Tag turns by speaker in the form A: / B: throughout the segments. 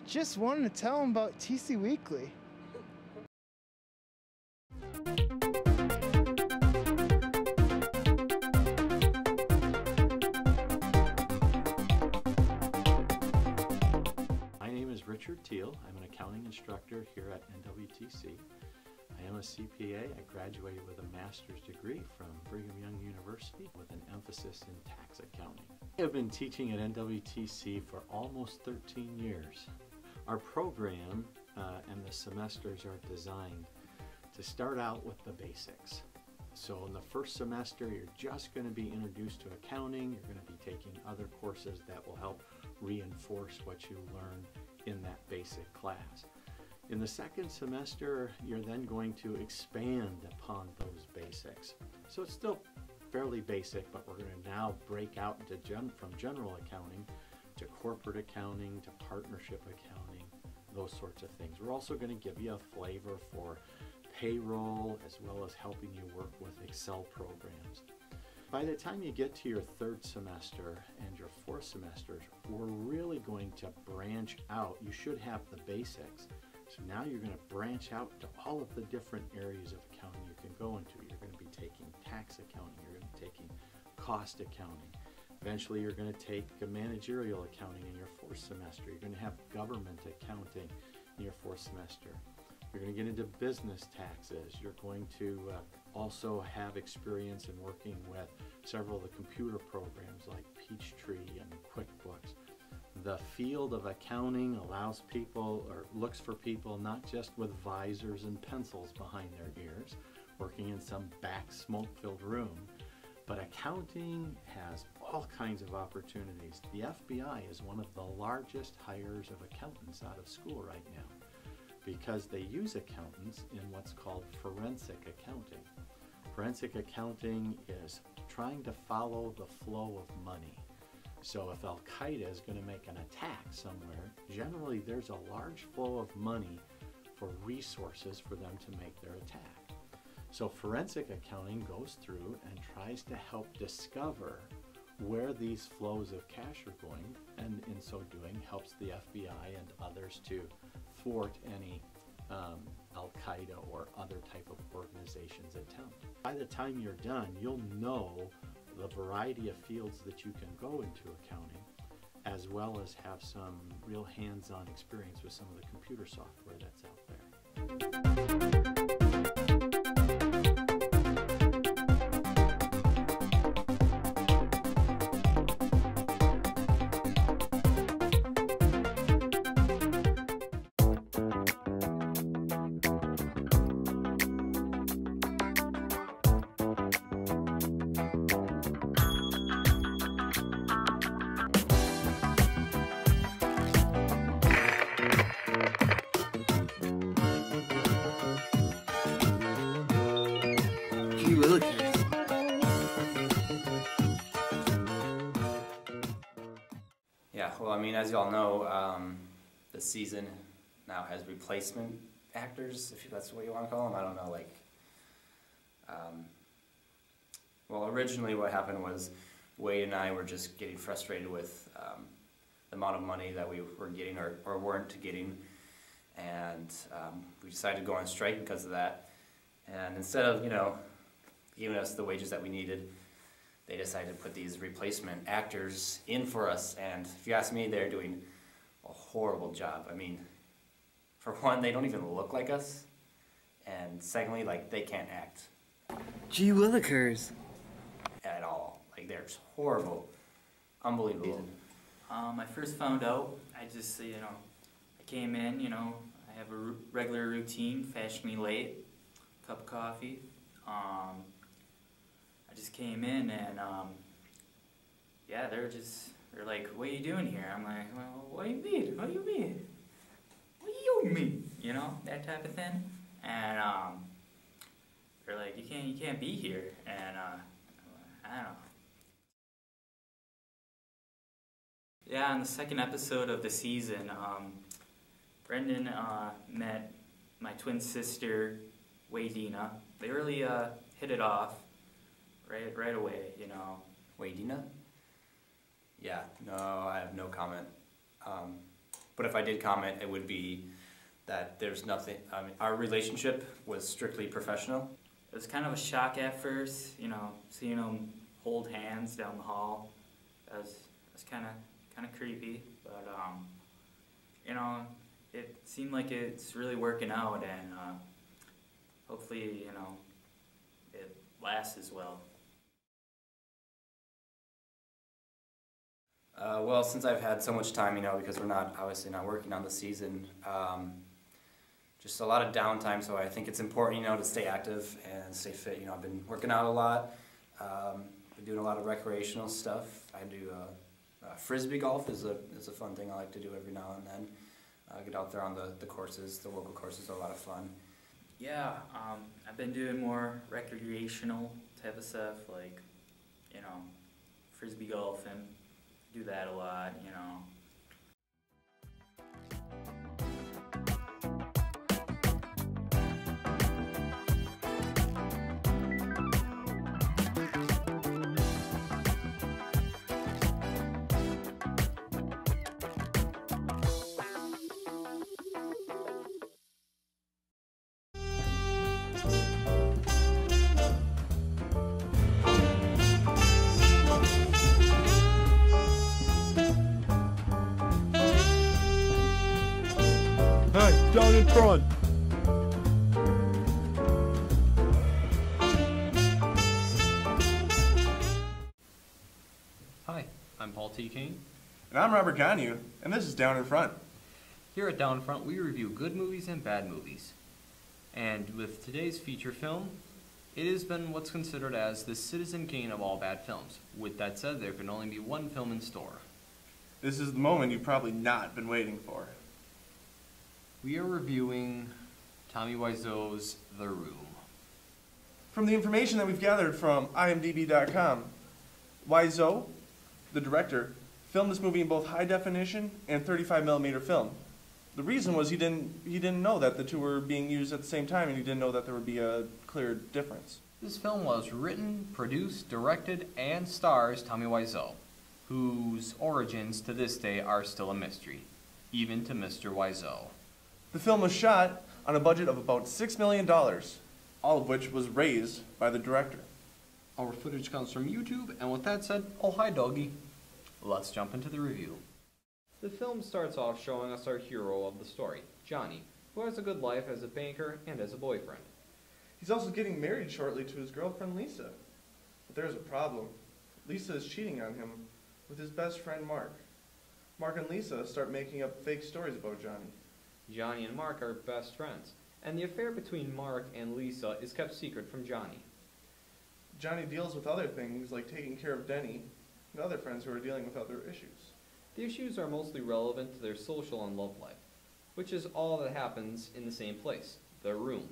A: Just wanted to tell him about TC Weekly.
B: My name is Richard Teal. I'm an accounting instructor here at NWTC. I am a CPA. I graduated with a master's degree from Brigham Young University with an emphasis in tax accounting. I have been teaching at NWTC for almost 13 years. Our program and the semesters are designed to start out with the basics. So in the first semester, you're just going to be introduced to accounting. You're going to be taking other courses that will help reinforce what you learn in that basic class. In the second semester, you're then going to expand upon those basics. So it's still fairly basic, but we're going to now break out into from general accounting to corporate accounting to partnership accounting, those sorts of things. We're also going to give you a flavor for payroll as well as helping you work with Excel programs. By the time you get to your third semester and your fourth semesters, we're really going to branch out. You should have the basics. So now you're going to branch out to all of the different areas of accounting you can go into. You're going to be taking tax accounting, you're going to be taking cost accounting. Eventually you're going to take managerial accounting in your fourth semester. You're going to have government accounting in your fourth semester. You're going to get into business taxes. You're going to also have experience in working with several of the computer programs like Peachtree and QuickBooks. The field of accounting allows people, or looks for people, not just with visors and pencils behind their ears, working in some back smoke-filled room, but accounting has all kinds of opportunities. The FBI is one of the largest hires of accountants out of school right now because they use accountants in what's called forensic accounting. Forensic accounting is trying to follow the flow of money. So if Al-Qaeda is going to make an attack somewhere, generally there's a large flow of money for resources for them to make their attack. So forensic accounting goes through and tries to help discover where these flows of cash are going, and in so doing helps the FBI and others to thwart any Al-Qaeda or other type of organization's attempt. By the time you're done, you'll know the variety of fields that you can go into accounting, as well as have some real hands-on experience with some of the computer software that's out there.
C: Yeah, well, I mean, as you all know, the season now has replacement actors, if that's what you want to call them. I don't know, like, well, originally what happened was Wade and I were just getting frustrated with the amount of money that we were getting or weren't getting, and we decided to go on strike because of that. And instead of, you know, giving us the wages that we needed, they decided to put these replacement actors in for us, and if you ask me, they're doing a horrible job. I mean, for one, they don't even look like us, and secondly, like, they can't act.
D: Gee willikers.
C: At all. Like, they're horrible. Unbelievable.
E: I first found out, I just, you know, I came in, you know, I have a regular routine, fetch me late, cup of coffee. I just came in and, yeah, they're like, what are you doing here? I'm like, well, what do you mean? What do you mean? What do you mean? You know, that type of thing. And, they're like, you can't be here. And, I don't know. Yeah, on the second episode of the season, Brendan met my twin sister, Waydina. They really hit it off right away, you know.
C: Waydina? Yeah, no, I have no comment. But if I did comment, it would be that there's nothing, I mean, our relationship was strictly professional.
E: It was kind of a shock at first, you know, seeing them hold hands down the hall. It was kind of creepy, but you know, it seemed like it's really working out, and hopefully, you know, it lasts as well.
C: Well, since I've had so much time, you know, because we're obviously not working on the season, just a lot of downtime, so I think it's important, you know, to stay active and stay fit. You know, I've been working out a lot, been doing a lot of recreational stuff. I do frisbee golf is a fun thing I like to do every now and then. Get out there on the courses, the local courses are a lot of fun.
E: Yeah, I've been doing more recreational type of stuff, like, you know, frisbee golfing. Do that a lot, you know.
F: Hey, down in front.
G: Hi, I'm Paul T. Kane.
F: And I'm Robert Gonu, and this is Down in Front.
G: Here at Down Front, we review good movies and bad movies. And with today's feature film, it has been what's considered as the Citizen Kane of all bad films. With that said, there can only be one film in store.
F: This is the moment you've probably not been waiting for.
G: We are reviewing Tommy Wiseau's The Room.
F: From the information that we've gathered from IMDb.com, Wiseau, the director, filmed this movie in both high definition and 35mm film. The reason was he didn't know that the two were being used at the same time, and he didn't know that there would be a clear difference.
G: This film was written, produced, directed, and stars Tommy Wiseau, whose origins to this day are still a mystery, even to Mr. Wiseau.
F: The film was shot on a budget of about $6 million, all of which was raised by the director.
G: Our footage comes from YouTube, and with that said, oh hi doggy. Let's jump into the review. The film starts off showing us our hero of the story, Johnny, who has a good life as a banker and as a boyfriend.
F: He's also getting married shortly to his girlfriend Lisa. But there's a problem. Lisa is cheating on him with his best friend Mark. Mark and Lisa start making up fake stories about Johnny.
G: Johnny and Mark are best friends, and the affair between Mark and Lisa is kept secret from Johnny.
F: Johnny deals with other things like taking care of Denny and other friends who are dealing with other issues.
G: The issues are mostly relevant to their social and love life, which is all that happens in the same place, the room.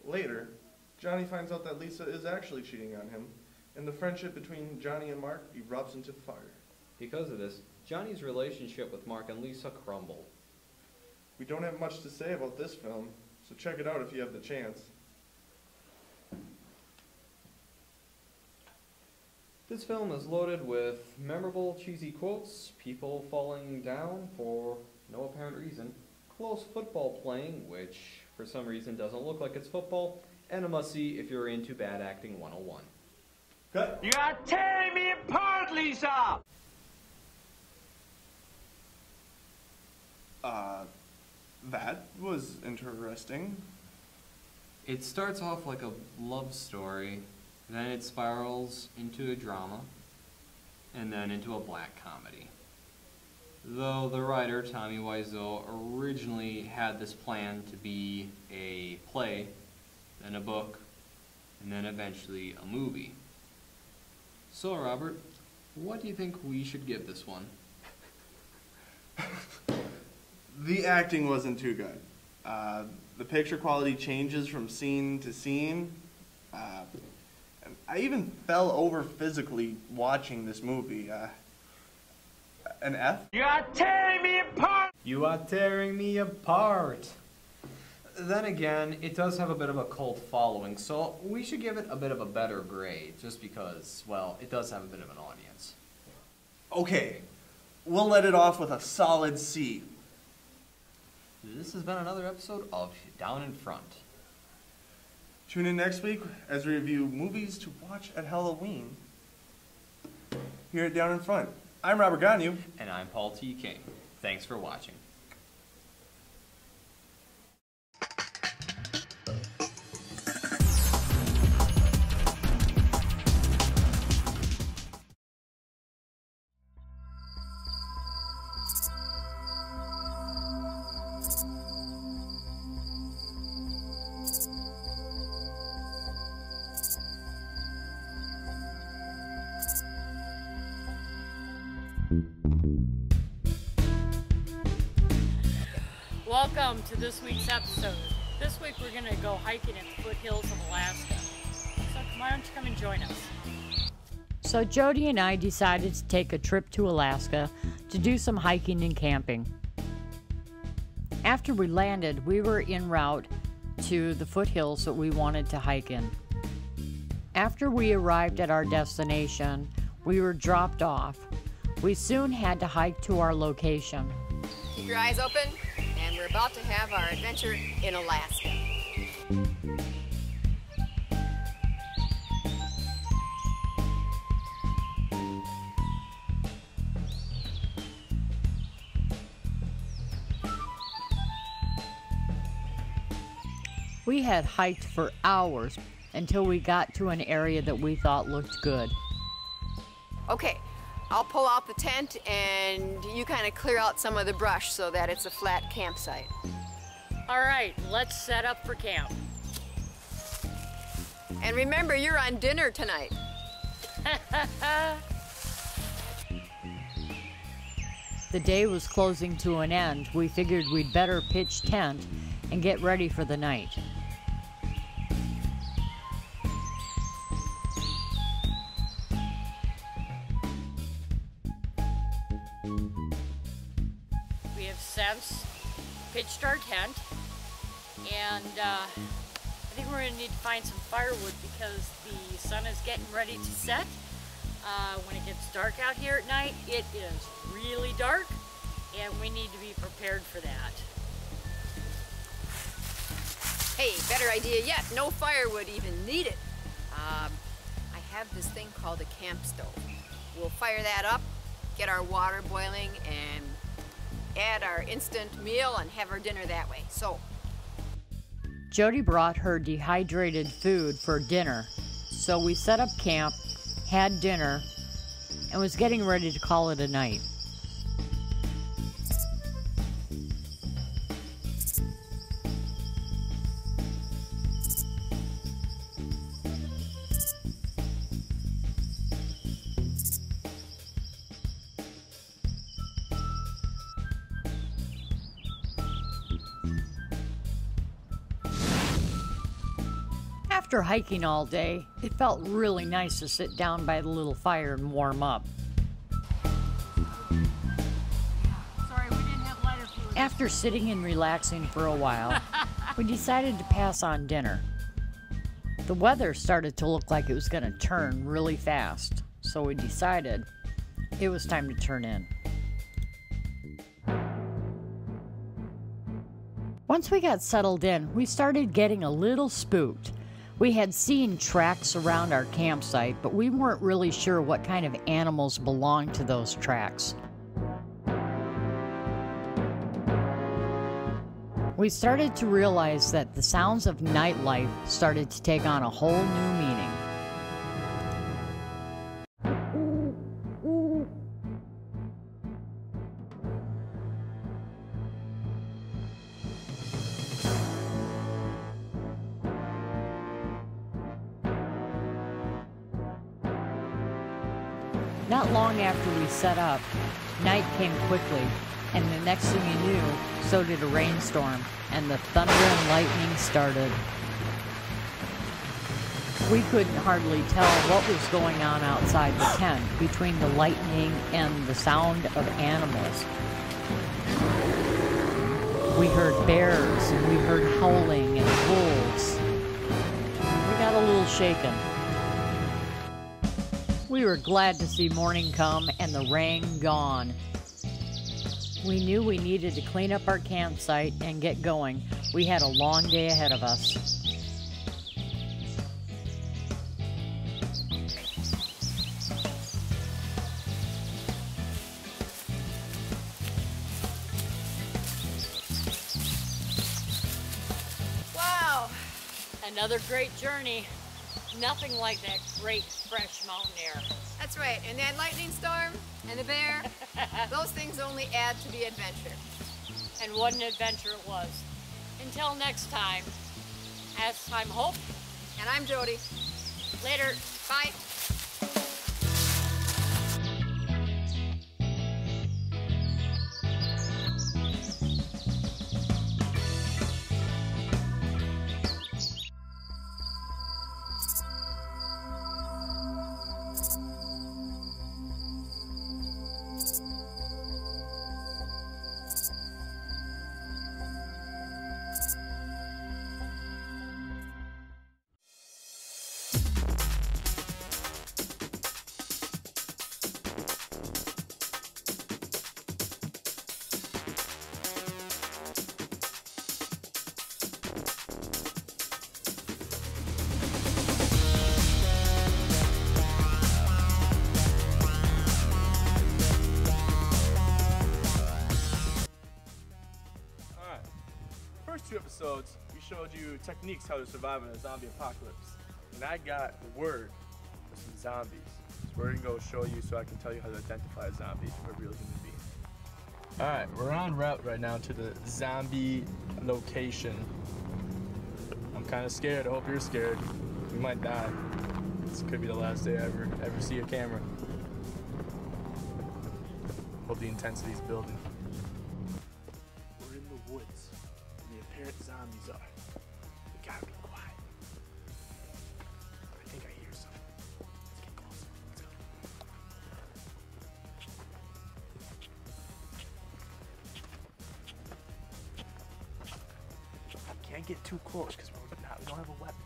F: Later, Johnny finds out that Lisa is actually cheating on him, and the friendship between Johnny and Mark erupts into fire.
G: Because of this, Johnny's relationship with Mark and Lisa crumble.
F: We don't have much to say about this film, so check it out if you have the chance.
G: This film is loaded with memorable cheesy quotes, people falling down for no apparent reason, close football playing, which for some reason doesn't look like it's football, and a must-see if you're into bad acting 101.
F: Cut!
H: You are tearing me apart, Lisa!
F: That was interesting.
G: It starts off like a love story, then it spirals into a drama, and then into a black comedy. Though the writer, Tommy Wiseau, originally had this plan to be a play, then a book, and then eventually a movie. So, Robert, what do you think we should give this one?
F: The acting wasn't too good. The picture quality changes from scene to scene. I even fell over physically watching this movie. An F?
H: You are tearing me apart!
G: You are tearing me apart! Then again, it does have a bit of a cult following, so we should give it a bit of a better grade, just because, well, it does have a bit of an audience.
F: Okay, we'll let it off with a solid C.
G: This has been another episode of Down in Front.
F: Tune in next week as we review movies to watch at Halloween here at Down in Front. I'm Robert Gagnon.
G: And I'm Paul T. King. Thanks for watching.
I: Welcome to this week's episode. This week we're going to go hiking in the foothills of Alaska. So why don't you come and join us? So Jody and I decided to take a trip to Alaska to do some hiking and camping. After we landed, we were en route to the foothills that we wanted to hike in. After we arrived at our destination, we were dropped off. We soon had to hike to our location.
J: Keep your eyes open, and we're about to have our adventure in Alaska.
I: We had hiked for hours until we got to an area that we thought looked good.
J: Okay, I'll pull out the tent and you kind of clear out some of the brush so that it's a flat campsite.
I: All right, let's set up for camp.
J: And remember, you're on dinner tonight.
I: The day was closing to an end. We figured we'd better pitch tent and get ready for the night. We have since pitched our tent, and I think we're going to need to find some firewood because the sun is getting ready to set. When it gets dark out here at night, it is really dark, and we need to be prepared for that.
J: Hey, better idea yet, no firewood even needed. I have this thing called a camp stove. We'll fire that up, get our water boiling, and add our instant meal and have our dinner that way. So,
I: Jody brought her dehydrated food for dinner, so we set up camp, had dinner, and was getting ready to call it a night. After hiking all day, it felt really nice to sit down by the little fire and warm up.
K: Sorry, we didn't have lighter fluid.
I: After sitting and relaxing for a while, we decided to pass on dinner. The weather started to look like it was going to turn really fast, so we decided it was time to turn in. Once we got settled in, we started getting a little spooked. We had seen tracks around our campsite, but we weren't really sure what kind of animals belonged to those tracks. We started to realize that the sounds of nightlife started to take on a whole new meaning. Not long after we set up, night came quickly, and the next thing you knew, so did a rainstorm, and the thunder and lightning started. We couldn't hardly tell what was going on outside the tent between the lightning and the sound of animals. We heard bears, and we heard howling and wolves. We got a little shaken. We were glad to see morning come and the rain gone. We knew we needed to clean up our campsite and get going. We had a long day ahead of us.
J: Wow.
I: Another great journey. Nothing like that great fresh mountain air.
J: That's right. And that lightning storm and the bear, those things only add to the adventure.
I: And what an adventure it was. Until next time, as I'm Hope.
J: And I'm Jody.
I: Later.
J: Bye.
F: First 2 episodes, we showed you techniques how to survive in a zombie apocalypse. And I got word for some zombies. So we're gonna go show you so I can tell you how to identify a zombie from a real human being. Alright, we're en route right now to the zombie location. I'm kinda scared, I hope you're scared. We might die. This could be the last day I ever see a camera. Hope the intensity's building. We're in the woods. The apparent zombies are. We gotta be quiet. I think I hear something. Let's get closer. Let's go. I can't get too close because we don't have a weapon.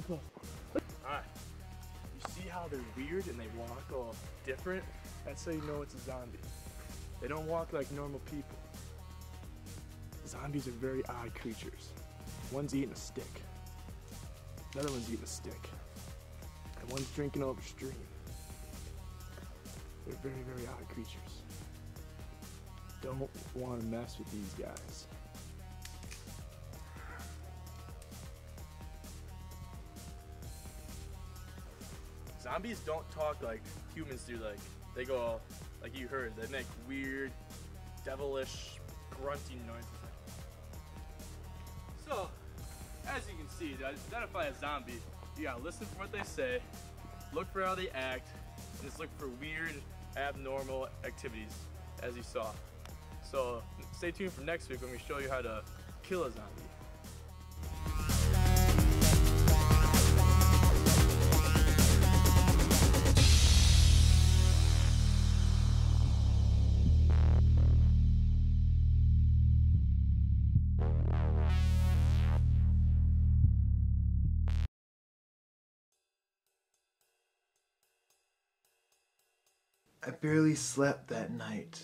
F: Close. Alright. You see how they're weird and they walk all different? That's how you know it's a zombie. They don't walk like normal people. Zombies are very odd creatures. One's eating a stick. Another one's eating a stick. And one's drinking over a stream. They're very, very odd creatures. Don't want to mess with these guys. Zombies don't talk like humans do. Like they go, like you heard, they make weird, devilish, grunting noises. So, as you can see, to identify a zombie, you gotta listen for what they say, look for how they act, and just look for weird, abnormal activities, as you saw. So stay tuned for next week when we show you how to kill a zombie.
A: I barely slept that night.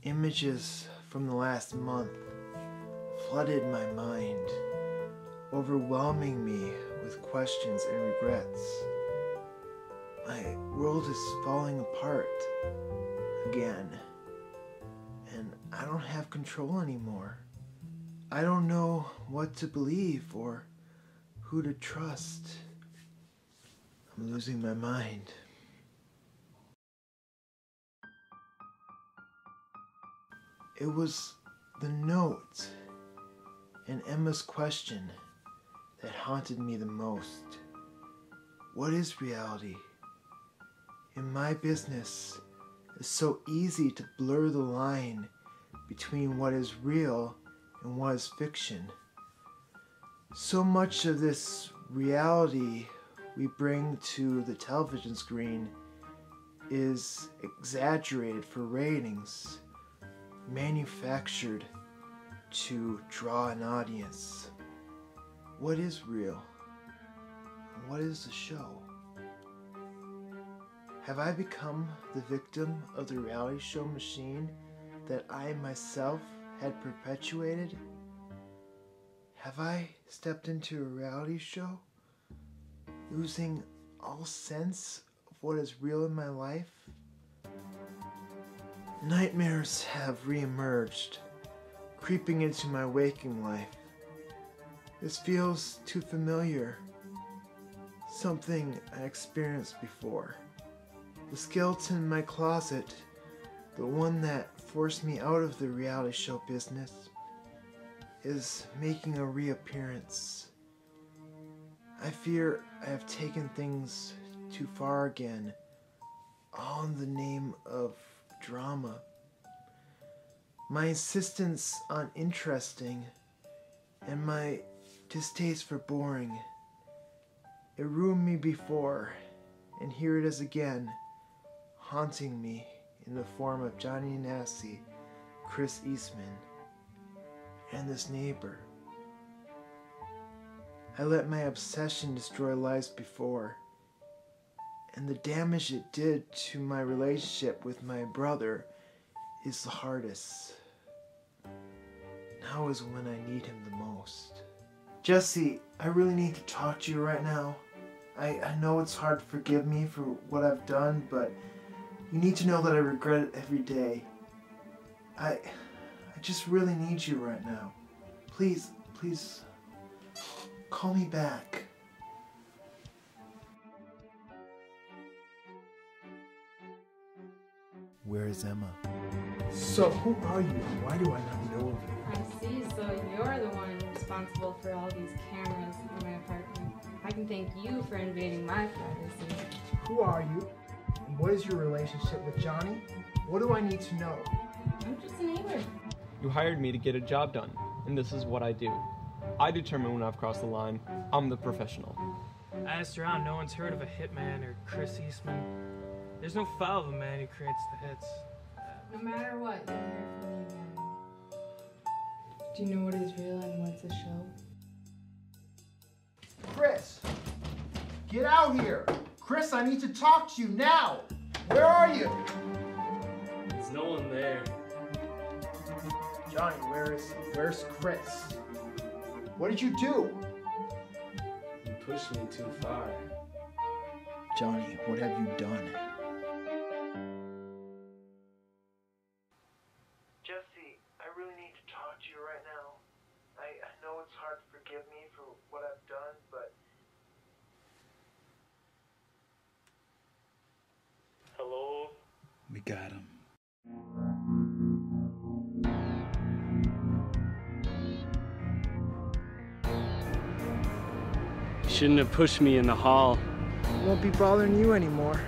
A: Images from the last month flooded my mind, overwhelming me with questions and regrets. My world is falling apart again, and I don't have control anymore. I don't know what to believe or who to trust. I'm losing my mind. It was the note and Emma's question that haunted me the most. What is reality? In my business, it's so easy to blur the line between what is real and what is fiction. So much of this reality we bring to the television screen is exaggerated for ratings, manufactured to draw an audience. What is real? What is the show? Have I become the victim of the reality show machine that I myself had perpetuated? Have I stepped into a reality show, losing all sense of what is real in my life? Nightmares have reemerged, creeping into my waking life. This feels too familiar, something I experienced before. The skeleton in my closet, the one that forced me out of the reality show business, is making a reappearance. I fear I have taken things too far again, all in the name of drama. My insistence on interesting and my distaste for boring, it ruined me before, and here it is again, haunting me in the form of Johnny Nasty, Chris Eastman, and this neighbor. I let my obsession destroy lives before, and the damage it did to my relationship with my brother is the hardest. Now is when I need him the most. Jesse, I really need to talk to you right now. I know it's hard to forgive me for what I've done, but you need to know that I regret it every day. I just really need you right now. Please, call me back. Where is Emma? So, who are you? Why do I not know of you?
K: I see, so you're the one responsible for all these cameras in my apartment. I can thank you for invading my privacy.
A: Who are you? And what is your relationship with Johnny? What do I need to know?
K: I'm just a neighbor.
L: You hired me to get a job done, and this is what I do. I determine when I've crossed the line. I'm the professional.
M: I asked around, no one's heard of a hitman or Chris Eastman. There's no file of a man who creates the hits.
K: No matter what, you'll hear from me again. Do you know what is real and what's a show?
A: Chris! Get out here! Chris, I need to talk to you now! Where are you?
M: There's no one there.
A: Johnny, where's Chris? What did you do?
M: You pushed me too far.
A: Johnny, what have you done? Jesse, I really need to talk to you right now. I know it's hard to forgive me for what I've done, but...
M: Hello?
N: We got him.
M: You shouldn't have pushed me in the hall.
A: I won't be bothering you anymore.